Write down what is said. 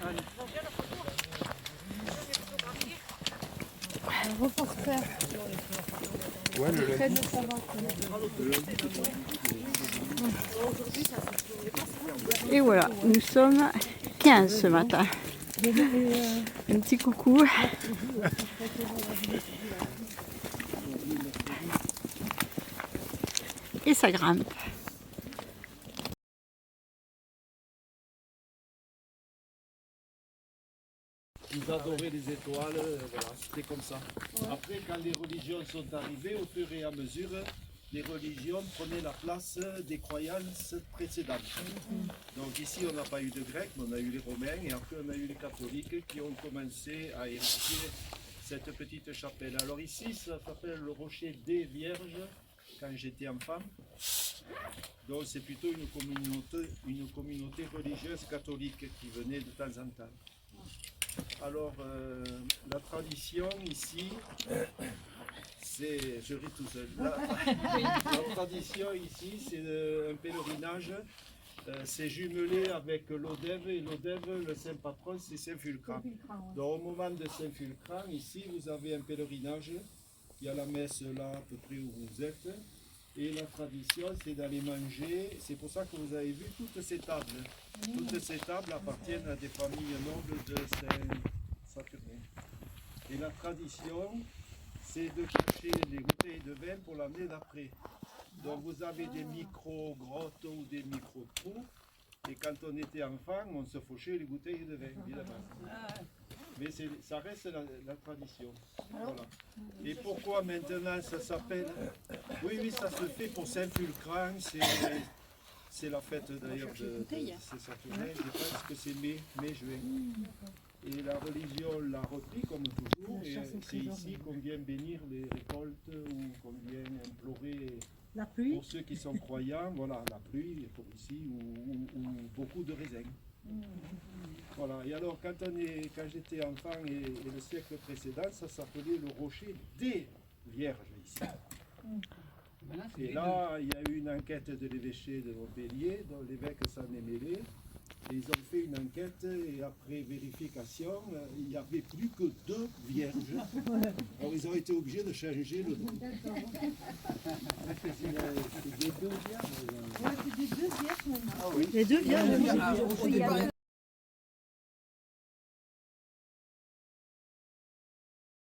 Un reporter. Ouais, le Près de savoir. Et voilà, nous sommes 15 ce matin. Un petit coucou. Et ça grimpe. Vous adorez les étoiles, voilà, c'était comme ça. Après, quand les religions sont arrivées, au fur et à mesure, les religions prenaient la place des croyances précédentes. Donc ici, on n'a pas eu de Grecs, mais on a eu les Romains, et après on a eu les catholiques qui ont commencé à éradiquer cette petite chapelle. Alors ici, ça s'appelle le rocher des Vierges, quand j'étais enfant. Donc c'est plutôt une communauté religieuse catholique qui venait de temps en temps. Alors, la tradition ici, c'est, je ris tout seul, la tradition ici, c'est un pèlerinage, c'est jumelé avec l'Odève, et l'Odève, le saint patron, c'est Saint-Fulcran. Donc au moment de Saint-Fulcran, ici, vous avez un pèlerinage, il y a la messe là, à peu près où vous êtes, et la tradition, c'est d'aller manger, c'est pour ça que vous avez vu toutes ces tables. Toutes ces tables appartiennent à des familles nobles de Saint-Saturnin. Et la tradition, c'est de chercher les bouteilles de vin pour l'année d'après. Donc vous avez des micro-grottes ou des micro-trous. Et quand on était enfant, on se fauchait les bouteilles de vin, évidemment. Mais ça reste la tradition. Voilà. Et pourquoi maintenant ça s'appelle... Oui, ça se fait pour Saint-Fulcran. C'est la fête d'ailleurs de Saturnin. Je pense que c'est mai-juin. Et la religion l'a repris comme toujours. Et c'est ici qu'on vient bénir les récoltes ou qu'on vient implorer La pluie. pour ceux qui sont croyants. Voilà, la pluie pour ici ou beaucoup de raisins. Voilà, et alors quand j'étais enfant et le siècle précédent, ça s'appelait le rocher des Vierges ici. Et là, il y a eu une enquête de l'évêché de Montpellier, dont l'évêque s'en est mêlé. Et ils ont fait une enquête et après vérification, il n'y avait plus que 2 vierges. Alors ils ont été obligés de changer le nom. C'est des 2 vierges. Ouais, c'est des 2 vierges maintenant. Ah oui. Les 2 vierges.